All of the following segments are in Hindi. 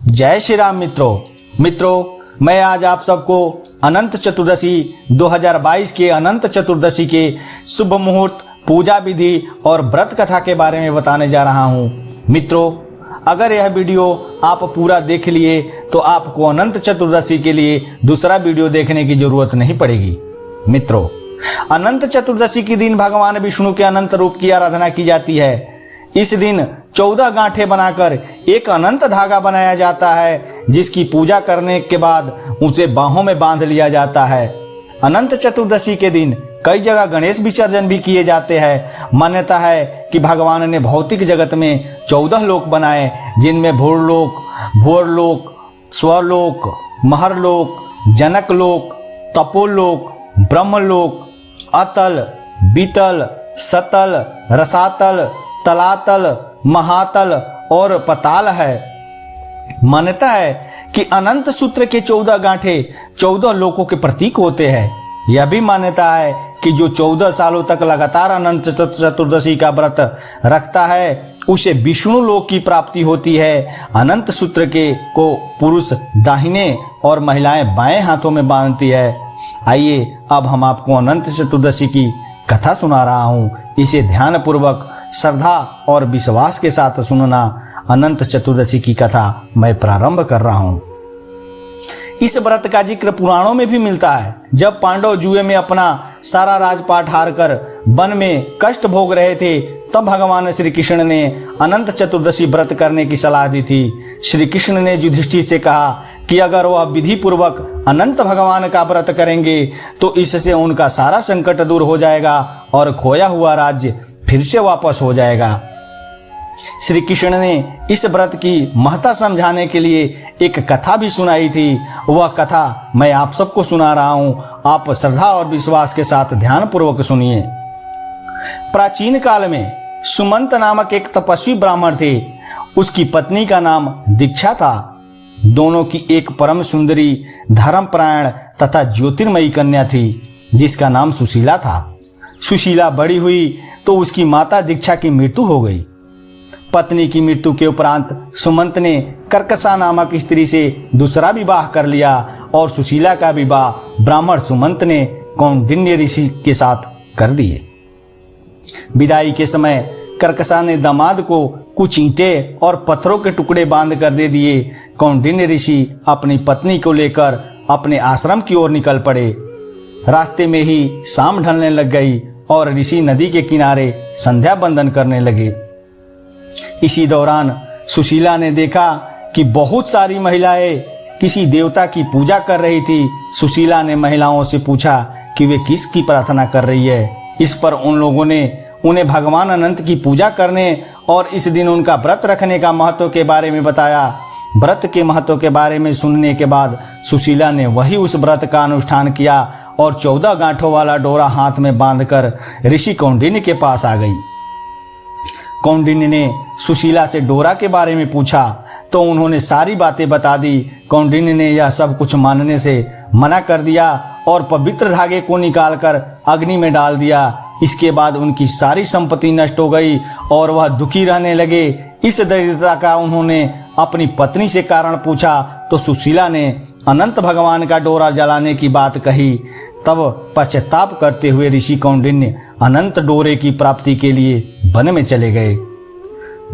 जय श्री राम मित्रों, मैं आज आप सबको अनंत चतुर्दशी 2022 के अनंत चतुर्दशी के शुभ मुहूर्त, पूजा विधि और व्रत कथा के बारे में बताने जा रहा हूँ। मित्रों, अगर यह वीडियो आप पूरा देख लिए तो आपको अनंत चतुर्दशी के लिए दूसरा वीडियो देखने की जरूरत नहीं पड़ेगी। मित्रों, अनंत चतुर्दशी के दिन भगवान विष्णु के अनंत रूप की आराधना की जाती है। इस दिन 14 गांठे बनाकर एक अनंत धागा बनाया जाता है, जिसकी पूजा करने के बाद उसे बाहों में बांध लिया जाता है। अनंत चतुर्दशी के दिन कई जगह गणेश विसर्जन भी किए जाते हैं। मान्यता है कि भगवान ने भौतिक जगत में 14 लोक बनाए, जिनमें भूरलोक, भोरलोक, स्वरलोक, महरलोक, जनकलोक, तपोलोक, ब्रह्मलोक, अतल, बीतल, सतल, रसातल, तलातल, महातल और पताल है। मान्यता है कि अनंत सूत्र के 14 गांठे 14 लोकों के प्रतीक होते हैं। यह भी मान्यता है कि जो 14 सालों तक लगातार अनंत चतुर्दशी का व्रत रखता है, उसे विष्णु लोक की प्राप्ति होती है। अनंत सूत्र के को पुरुष दाहिने और महिलाएं बाएं हाथों में बांधती है। आइए अब हम आपको अनंत चतुर्दशी की कथा सुना रहा हूँ। इसे ध्यान पूर्वक, श्रद्धा और विश्वास के साथ सुनना। अनंत चतुर्दशी की कथा मैं प्रारंभ कर रहा हूँ। इस व्रत का जिक्र पुराणों में भी मिलता है। जब पांडव जुए में अपना सारा राजपाट हारकर वन में कष्ट भोग रहे थे, तब भगवान श्री कृष्ण ने अनंत चतुर्दशी व्रत करने की सलाह दी थी। श्री कृष्ण ने युधिष्ठिर से कहा कि अगर वह विधि पूर्वक अनंत भगवान का व्रत करेंगे तो इससे उनका सारा संकट दूर हो जाएगा और खोया हुआ राज्य फिर से वापस हो जाएगा। श्री कृष्ण ने इस व्रत की महत्ता समझाने के लिए एक कथा भी सुनाई थी। वह कथा मैं आप सबको सुना रहा हूँ। आप श्रद्धा और विश्वास के साथ ध्यान पूर्वक सुनिए। प्राचीन काल में सुमंत नामक एक तपस्वी ब्राह्मण थे। उसकी पत्नी का नाम दीक्षा था। दोनों की एक परम सुंदरी, धर्मपरायण तथा ज्योतिर्मयी कन्या थी, जिसका नाम सुशीला था। सुशीला बड़ी हुई तो उसकी माता दीक्षा की मृत्यु हो गई। पत्नी की मृत्यु के उपरांत सुमंत ने कर्कशा नामक स्त्री से दूसरा विवाह कर लिया और सुशीला का विवाह ब्राह्मण सुमंत ने कौंडिन्य ऋषि के साथ कर दिए। विदाई के समय कर्कशा ने दामाद को कुछ ईंटें और पत्थरों के टुकड़े बांध कर दे दिए। कौंडिन्य ऋषि अपनी पत्नी को लेकर अपने आश्रम की ओर निकल पड़े। रास्ते में ही शाम ढलने लग गई और ऋषि नदी के किनारे संध्या बंदन करने लगे। इसी दौरान सुशीला ने देखा कि बहुत सारी महिलाएं किसी देवता की पूजा कर रही थी। सुशीला ने महिलाओं से पूछा कि वे किसकी प्रार्थना कर रही है। इस पर उन लोगों ने उन्हें भगवान अनंत की पूजा करने और इस दिन उनका व्रत रखने का महत्व के बारे में बताया। व्रत के महत्व के बारे में सुनने के बाद सुशीला ने वही उस व्रत का अनुष्ठान किया और 14 गांठों वाला डोरा हाथ में बांधकर ऋषि कौंडिन्य के पास आ गई। कौंडिन्य ने सुशीला से डोरा के बारे में पूछा तो उन्होंने सारी बातें बता दी। कौंडिन्य ने यह सब कुछ मानने से मना कर दिया और पवित्र धागे को निकालकर अग्नि में डाल दिया। इसके बाद उनकी सारी संपत्ति नष्ट हो गई और वह दुखी रहने लगे। इस दरिद्रता का उन्होंने अपनी पत्नी से कारण पूछा तो सुशीला ने अनंत भगवान का डोरा जलाने की बात कही। तब पश्चाताप करते हुए ऋषि कौंडिन्य अनंत डोरे की प्राप्ति के लिए वन में चले गए।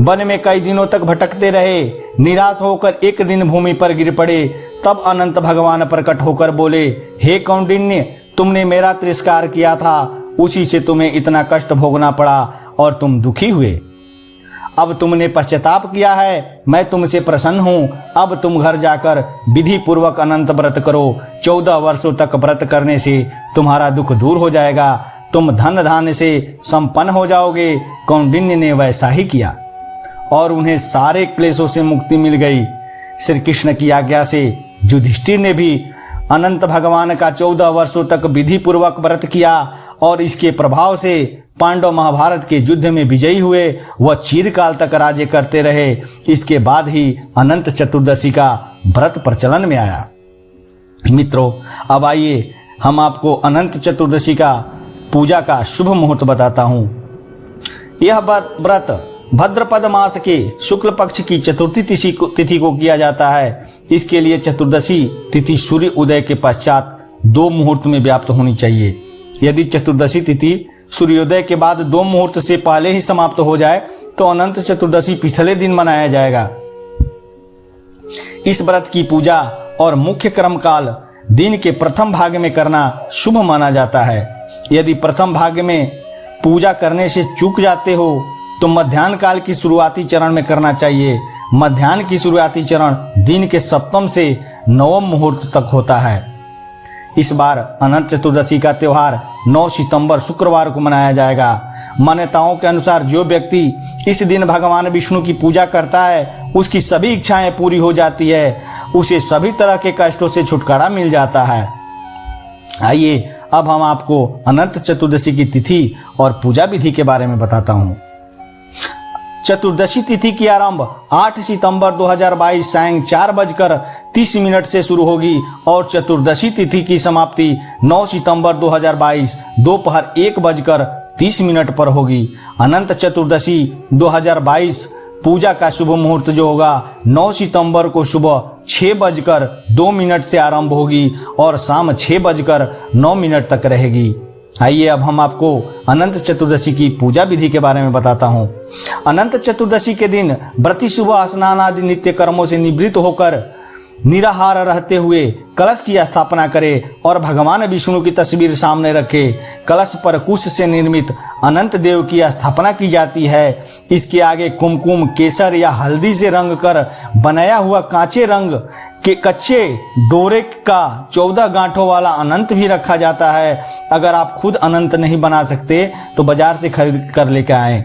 वन में कई दिनों तक भटकते रहे। निराश होकर एक दिन भूमि पर गिर पड़े। तब अनंत भगवान प्रकट होकर बोले, हे कौंडिन्य, तुमने मेरा तिरस्कार किया था, उसी से तुम्हें इतना कष्ट भोगना पड़ा और तुम दुखी हुए। अब तुमने पश्चाताप किया है, मैं तुमसे प्रसन्न हूँ। अब तुम घर जाकर विधि पूर्वक अनंत व्रत करो। 14 वर्षों तक व्रत करने से तुम्हारा दुख दूर हो जाएगा। तुम धन धान्य से संपन्न हो जाओगे। कौंडिन्य ने वैसा ही किया और उन्हें सारे क्लेशों से मुक्ति मिल गई। श्री कृष्ण की आज्ञा से युधिष्ठिर ने भी अनंत भगवान का 14 वर्षों तक विधि पूर्वक व्रत किया और इसके प्रभाव से पांडव महाभारत के युद्ध में विजयी हुए। वह चिरकाल तक राज्य करते रहे। इसके बाद ही अनंत चतुर्दशी का व्रत प्रचलन में आया। मित्रों, अब आइए हम आपको अनंत चतुर्दशी का पूजा का शुभ मुहूर्त बताता हूँ। यह व्रत भाद्रपद मास के शुक्ल पक्ष की चतुर्थी तिथि को किया जाता है। इसके लिए चतुर्दशी तिथि सूर्य उदय के पश्चात 2 मुहूर्त में व्याप्त होनी चाहिए। यदि चतुर्दशी तिथि सूर्योदय के बाद 2 मुहूर्त से पहले ही समाप्त हो जाए तो अनंत चतुर्दशी पिछले दिन मनाया जाएगा। इस व्रत की पूजा और मुख्य कर्मकाल दिन के प्रथम भाग में करना शुभ माना जाता है। यदि प्रथम भाग में पूजा करने से चूक जाते हो तो मध्याह्न काल की शुरुआती चरण में करना चाहिए। मध्याह्न की शुरुआती चरण दिन के सप्तम से नवम मुहूर्त तक होता है। इस बार अनंत चतुर्दशी का त्योहार 9 सितंबर शुक्रवार को मनाया जाएगा। मान्यताओं के अनुसार जो व्यक्ति इस दिन भगवान विष्णु की पूजा करता है उसकी सभी इच्छाएं पूरी हो जाती है, उसे सभी तरह के कष्टों से छुटकारा मिल जाता है। आइए अब हम आपको अनंत चतुर्दशी की तिथि और पूजा विधि के बारे में बताता हूँ। चतुर्दशी तिथि की आरंभ 8 सितंबर 2022 सायं 4:30 से शुरू होगी और चतुर्दशी तिथि की समाप्ति 9 सितंबर 2022 दोपहर 1:30 पर होगी। अनंत चतुर्दशी 2022 पूजा का शुभ मुहूर्त जो होगा 9 सितंबर को सुबह 6:02 से आरंभ होगी और शाम 6:09 तक रहेगी। आइए अब हम आपको अनंत चतुर्दशी की पूजा विधि के बारे में बताता हूँ। अनंत चतुर्दशी के दिन व्रती सुबह स्नान आदि नित्य कर्मों से निवृत्त होकर निराहार रहते हुए कलश की स्थापना करे और भगवान विष्णु की तस्वीर सामने रखे। कलश पर कुश से निर्मित अनंत देव की स्थापना की जाती है। इसके आगे कुमकुम, केसर या हल्दी से रंग कर बनाया हुआ कांचे रंग के कच्चे डोरे का 14 गांठों वाला अनंत भी रखा जाता है। अगर आप खुद अनंत नहीं बना सकते तो बाजार से खरीद कर लेकर आए।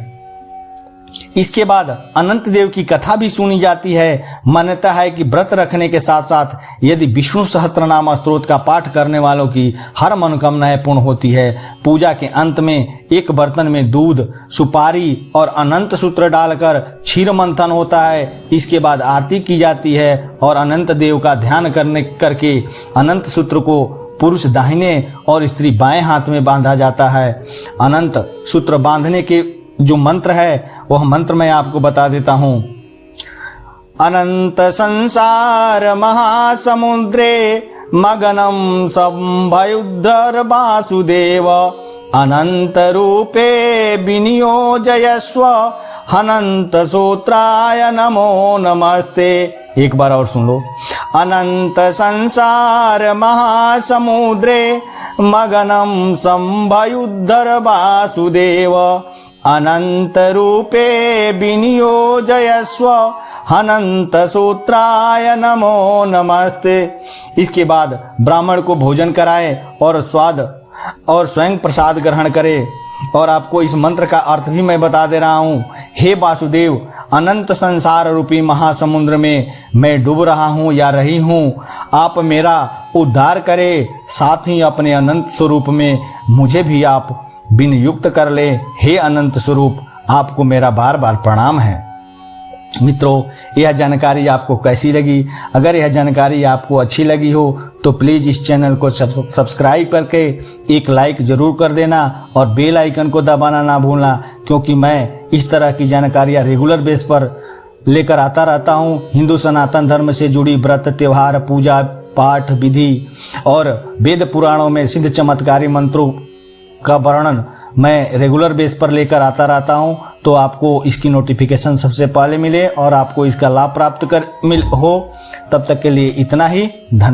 इसके बाद अनंत देव की कथा भी सुनी जाती है। मान्यता है कि व्रत रखने के साथ साथ यदि विष्णु सहस्त्रनाम स्तोत्र का पाठ करने वालों की हर मनोकामनाएं पूर्ण होती है। पूजा के अंत में एक बर्तन में दूध, सुपारी और अनंत सूत्र डालकर क्षीर मंथन होता है। इसके बाद आरती की जाती है और अनंत देव का ध्यान करके अनंत सूत्र को पुरुष दाहिने और स्त्री बाएं हाथ में बांधा जाता है। अनंत सूत्र बांधने के जो मंत्र है वह मंत्र मैं आपको बता देता हूँ। अनंत संसार महासमुद्रे मगनम संभयुद्धर वासुदेव अनंत रूपे विनियोजयस्व अनंत सूत्राय नमो नमस्ते। एक बार और सुन लो। अनंत संसार महासमुद्रे मगनम संभयुद्धर वासुदेव अनंत रूपे विनियोजयस्व अनंत सूत्राय नमो नमस्ते। इसके बाद ब्राह्मण को भोजन कराए और स्वाद और स्वयं प्रसाद ग्रहण करे। और आपको इस मंत्र का अर्थ भी मैं बता दे रहा हूँ। हे वासुदेव, अनंत संसार रूपी महासमुद्र में मैं डूब रहा हूँ या रही हूँ, आप मेरा उद्धार करें। साथ ही अपने अनंत स्वरूप में मुझे भी आप बिन युक्त कर ले। हे अनंत स्वरूप, आपको मेरा बार बार प्रणाम है। मित्रों, यह जानकारी आपको कैसी लगी? अगर यह जानकारी आपको अच्छी लगी हो तो प्लीज़ इस चैनल को सब्सक्राइब करके एक लाइक ज़रूर कर देना और बेल आइकन को दबाना ना भूलना, क्योंकि मैं इस तरह की जानकारियाँ रेगुलर बेस पर लेकर आता रहता हूँ। हिंदू सनातन धर्म से जुड़ी व्रत, त्योहार, पूजा पाठ विधि और वेद पुराणों में सिद्ध चमत्कारी मंत्रों का वर्णन मैं रेगुलर बेस पर लेकर आता रहता हूं। तो आपको इसकी नोटिफिकेशन सबसे पहले मिले और आपको इसका लाभ प्राप्त हो। तब तक के लिए इतना ही। धन्यवाद।